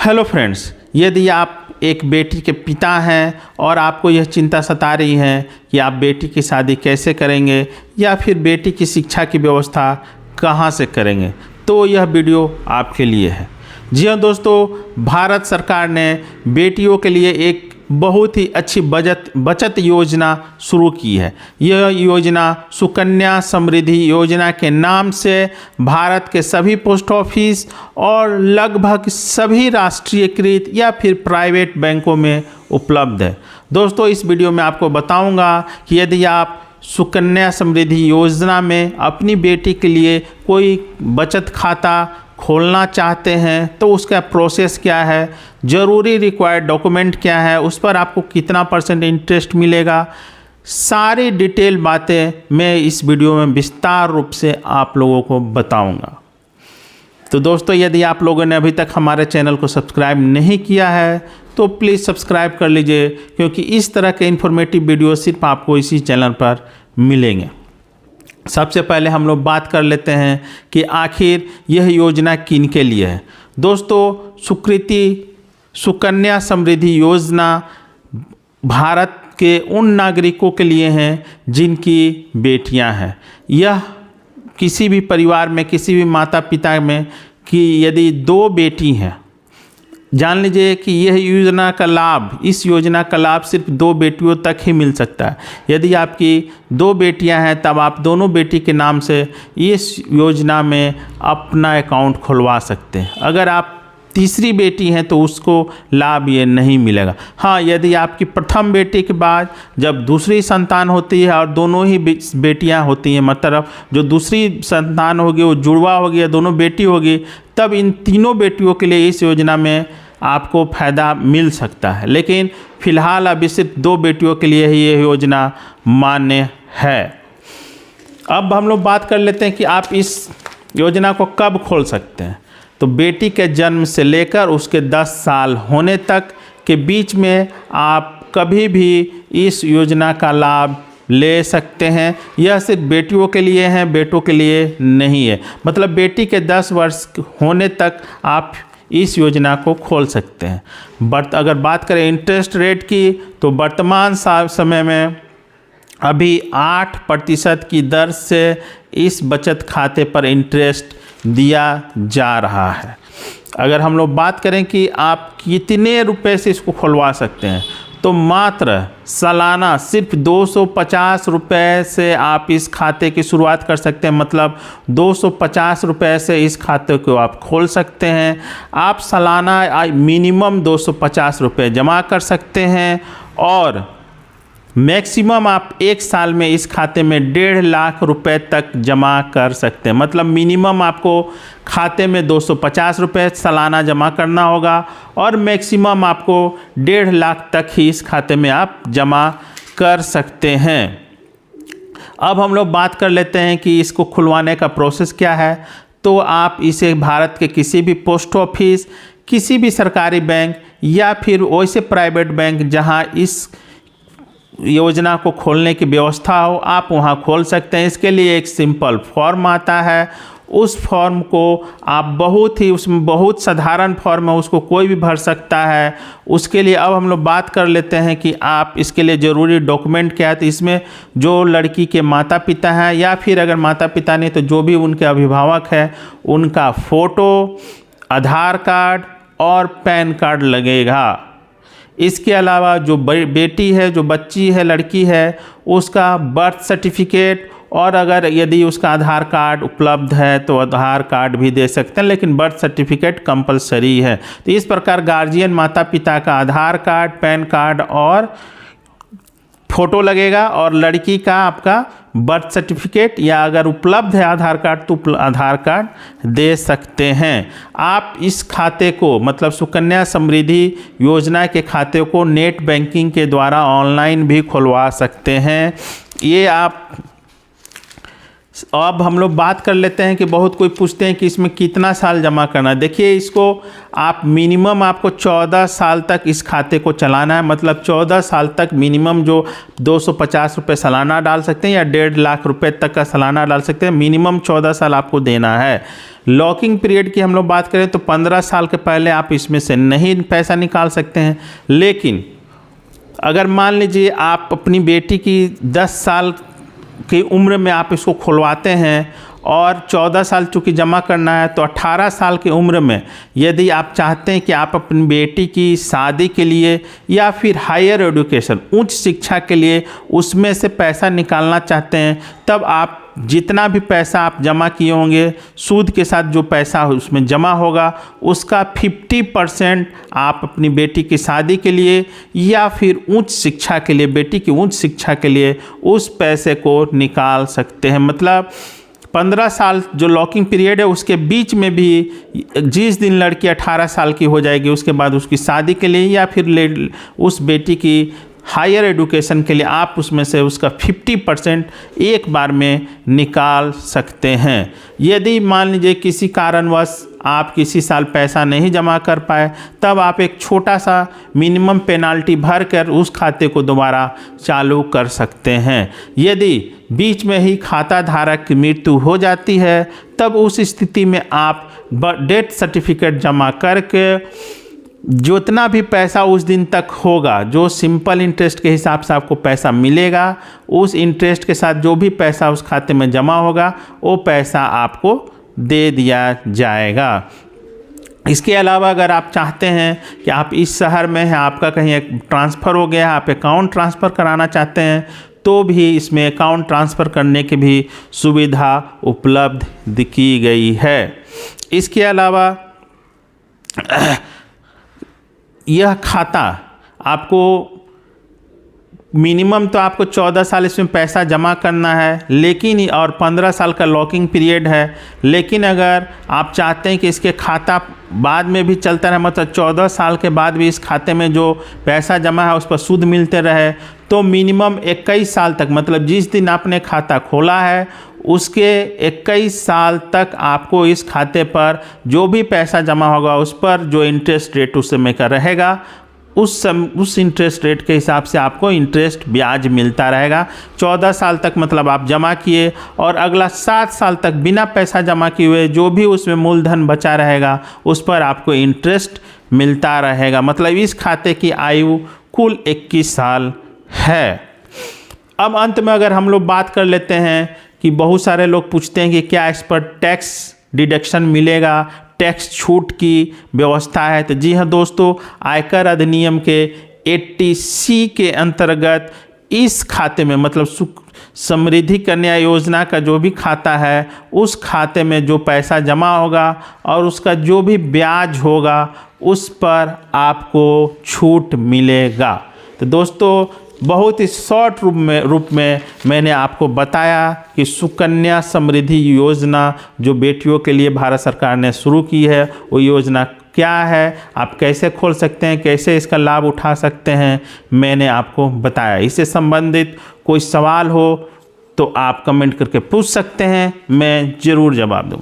Hello friends, यदि आप एक बेटी के पिता हैं और आपको यह चिंता सता रही है कि आप बेटी की शादी कैसे करेंगे या फिर बेटी की शिक्षा की व्यवस्था कहां से करेंगे, तो यह वीडियो आपके लिए है। जी हाँ दोस्तों, भारत सरकार ने बेटियों के लिए एक बहुत ही अच्छी बचत योजना शुरू की है। यह योजना सुकन्या समृद्धि योजना के नाम से भारत के सभी पोस्ट ऑफिस और लगभग सभी राष्ट्रीयकृत या फिर प्राइवेट बैंकों में उपलब्ध है। दोस्तों, इस वीडियो में आपको बताऊंगा कि यदि आप सुकन्या समृद्धि योजना में अपनी बेटी के लिए कोई बचत खाता खोलना चाहते हैं तो उसका प्रोसेस क्या है, ज़रूरी रिक्वायर्ड डॉक्यूमेंट क्या है, उस पर आपको कितना % इंटरेस्ट मिलेगा, सारी डिटेल बातें मैं इस वीडियो में विस्तार रूप से आप लोगों को बताऊंगा। तो दोस्तों, यदि आप लोगों ने अभी तक हमारे चैनल को सब्सक्राइब नहीं किया है तो प्लीज़ सब्सक्राइब कर लीजिए, क्योंकि इस तरह के इन्फॉर्मेटिव वीडियो सिर्फ आपको इसी चैनल पर मिलेंगे। सबसे पहले हम लोग बात कर लेते हैं कि आखिर यह योजना किन के लिए है। दोस्तों, सुकन्या समृद्धि योजना भारत के उन नागरिकों के लिए हैं जिनकी बेटियां हैं। यह किसी भी परिवार में, किसी भी माता पिता में कि यदि 2 बेटी हैं, जान लीजिए कि यह योजना का लाभ, इस योजना का लाभ सिर्फ 2 बेटियों तक ही मिल सकता है। यदि आपकी 2 बेटियां हैं तब आप दोनों बेटी के नाम से इस योजना में अपना अकाउंट खुलवा सकते हैं। अगर आप तीसरी बेटी हैं तो उसको लाभ ये नहीं मिलेगा। हाँ, यदि आपकी प्रथम बेटी के बाद जब दूसरी संतान होती है और दोनों ही बेटियां होती हैं, मतलब जो दूसरी संतान होगी वो जुड़वा होगी या दोनों बेटी होगी, तब इन तीनों बेटियों के लिए इस योजना में आपको फ़ायदा मिल सकता है। लेकिन फ़िलहाल अभी सिर्फ 2 बेटियों के लिए ही यह योजना मान्य है। अब हम लोग बात कर लेते हैं कि आप इस योजना को कब खोल सकते हैं। तो बेटी के जन्म से लेकर उसके 10 साल होने तक के बीच में आप कभी भी इस योजना का लाभ ले सकते हैं। यह सिर्फ बेटियों के लिए है, बेटों के लिए नहीं है। मतलब बेटी के 10 वर्ष होने तक आप इस योजना को खोल सकते हैं। अगर बात करें इंटरेस्ट रेट की, तो वर्तमान समय में अभी 8% की दर से इस बचत खाते पर इंटरेस्ट दिया जा रहा है। अगर हम लोग बात करें कि आप कितने रुपए से इसको खुलवा सकते हैं, तो मात्र सालाना सिर्फ 250 रुपये से आप इस खाते की शुरुआत कर सकते हैं। मतलब 250 रुपये से इस खाते को आप खोल सकते हैं। आप सालाना मिनिमम 250 रुपये जमा कर सकते हैं और मैक्सिमम आप 1 साल में इस खाते में 1.5 लाख रुपए तक जमा कर सकते हैं। मतलब मिनिमम आपको खाते में 250 रुपये सालाना जमा करना होगा और मैक्सिमम आपको 1.5 लाख तक ही इस खाते में आप जमा कर सकते हैं। अब हम लोग बात कर लेते हैं कि इसको खुलवाने का प्रोसेस क्या है। तो आप इसे भारत के किसी भी पोस्ट ऑफिस, किसी भी सरकारी बैंक या फिर वैसे प्राइवेट बैंक जहां इस योजना को खोलने की व्यवस्था हो, आप वहां खोल सकते हैं। इसके लिए एक सिंपल फॉर्म आता है। उस फॉर्म को आप उसमें बहुत साधारण फॉर्म है, उसको कोई भी भर सकता है। उसके लिए अब हम लोग बात कर लेते हैं कि आप इसके लिए ज़रूरी डॉक्यूमेंट क्या है। तो इसमें जो लड़की के माता पिता हैं या फिर अगर माता पिता नहीं तो जो भी उनके अभिभावक हैं, उनका फ़ोटो, आधार कार्ड और पैन कार्ड लगेगा। इसके अलावा जो बेटी है, जो बच्ची है, लड़की है, उसका बर्थ सर्टिफिकेट और अगर यदि उसका आधार कार्ड उपलब्ध है तो आधार कार्ड भी दे सकते हैं, लेकिन बर्थ सर्टिफिकेट कंपलसरी है। तो इस प्रकार गार्जियन माता पिता का आधार कार्ड, पैन कार्ड और फ़ोटो लगेगा और लड़की का आपका बर्थ सर्टिफिकेट या अगर उपलब्ध है आधार कार्ड तो आधार कार्ड दे सकते हैं। आप इस खाते को, मतलब सुकन्या समृद्धि योजना के खाते को नेट बैंकिंग के द्वारा ऑनलाइन भी खुलवा सकते हैं। ये आप अब हम लोग बात कर लेते हैं कि बहुत कोई पूछते हैं कि इसमें कितना साल जमा करना है। देखिए, इसको आप मिनिमम आपको 14 साल तक इस खाते को चलाना है। मतलब 14 साल तक मिनिमम जो 250 रुपये सालाना डाल सकते हैं या 1.5 लाख रुपए तक का सालाना डाल सकते हैं। मिनिमम 14 साल आपको देना है। लॉकिंग पीरियड की हम लोग बात करें तो 15 साल के पहले आप इसमें से नहीं पैसा निकाल सकते हैं। लेकिन अगर मान लीजिए आप अपनी बेटी की 10 साल की उम्र में आप इसको खुलवाते हैं और 14 साल चूँकि जमा करना है, तो 18 साल की उम्र में यदि आप चाहते हैं कि आप अपनी बेटी की शादी के लिए या फिर हायर एजुकेशन उच्च शिक्षा के लिए उसमें से पैसा निकालना चाहते हैं, तब आप जितना भी पैसा आप जमा किए होंगे, सूद के साथ जो पैसा उसमें जमा होगा, उसका 50% आप अपनी बेटी की शादी के लिए या फिर उच्च शिक्षा के लिए, बेटी की उच्च शिक्षा के लिए उस पैसे को निकाल सकते हैं। मतलब 15 साल जो लॉकिंग पीरियड है उसके बीच में भी जिस दिन लड़की 18 साल की हो जाएगी उसके बाद उसकी शादी के लिए या फिर उस बेटी की हायर एजुकेशन के लिए आप उसमें से उसका 50% एक बार में निकाल सकते हैं। यदि मान लीजिए किसी कारणवश आप किसी साल पैसा नहीं जमा कर पाए, तब आप एक छोटा सा मिनिमम पेनाल्टी भर कर उस खाते को दोबारा चालू कर सकते हैं। यदि बीच में ही खाता धारक की मृत्यु हो जाती है, तब उस स्थिति में आप डेथ सर्टिफिकेट जमा करके जितना भी पैसा उस दिन तक होगा, जो सिंपल इंटरेस्ट के हिसाब से आपको पैसा मिलेगा, उस इंटरेस्ट के साथ जो भी पैसा उस खाते में जमा होगा वो पैसा आपको दे दिया जाएगा। इसके अलावा अगर आप चाहते हैं कि आप इस शहर में हैं, आपका कहीं एक ट्रांसफ़र हो गया, आप अकाउंट ट्रांसफ़र कराना चाहते हैं, तो भी इसमें अकाउंट ट्रांसफ़र करने की भी सुविधा उपलब्ध की गई है। इसके अलावा यह खाता आपको मिनिमम तो आपको 14 साल इसमें पैसा जमा करना है, लेकिन और 15 साल का लॉकिंग पीरियड है। लेकिन अगर आप चाहते हैं कि इसके खाता बाद में भी चलता रहे, मतलब 14 साल के बाद भी इस खाते में जो पैसा जमा है उस पर सूद मिलते रहे, तो मिनिमम 21 साल तक, मतलब जिस दिन आपने खाता खोला है उसके 21 साल तक आपको इस खाते पर जो भी पैसा जमा होगा उस पर जो इंटरेस्ट रेट उस समय का रहेगा, उस इंटरेस्ट रेट के हिसाब से आपको इंटरेस्ट ब्याज मिलता रहेगा। 14 साल तक मतलब आप जमा किए और अगला 7 साल तक बिना पैसा जमा किए हुए जो भी उसमें मूलधन बचा रहेगा उस पर आपको इंटरेस्ट मिलता रहेगा। मतलब इस खाते की आयु कुल 21 साल है। अब अंत में अगर हम लोग बात कर लेते हैं कि बहुत सारे लोग पूछते हैं कि क्या इस पर टैक्स डिडक्शन मिलेगा, टैक्स छूट की व्यवस्था है। तो जी हाँ दोस्तों, आयकर अधिनियम के 80C के अंतर्गत इस खाते में, मतलब समृद्धि कन्या योजना का जो भी खाता है उस खाते में जो पैसा जमा होगा और उसका जो भी ब्याज होगा उस पर आपको छूट मिलेगा। तो दोस्तों, बहुत ही शॉर्ट रूप में मैंने आपको बताया कि सुकन्या समृद्धि योजना जो बेटियों के लिए भारत सरकार ने शुरू की है वो योजना क्या है, आप कैसे खोल सकते हैं, कैसे इसका लाभ उठा सकते हैं, मैंने आपको बताया। इससे संबंधित कोई सवाल हो तो आप कमेंट करके पूछ सकते हैं, मैं ज़रूर जवाब दूंगा।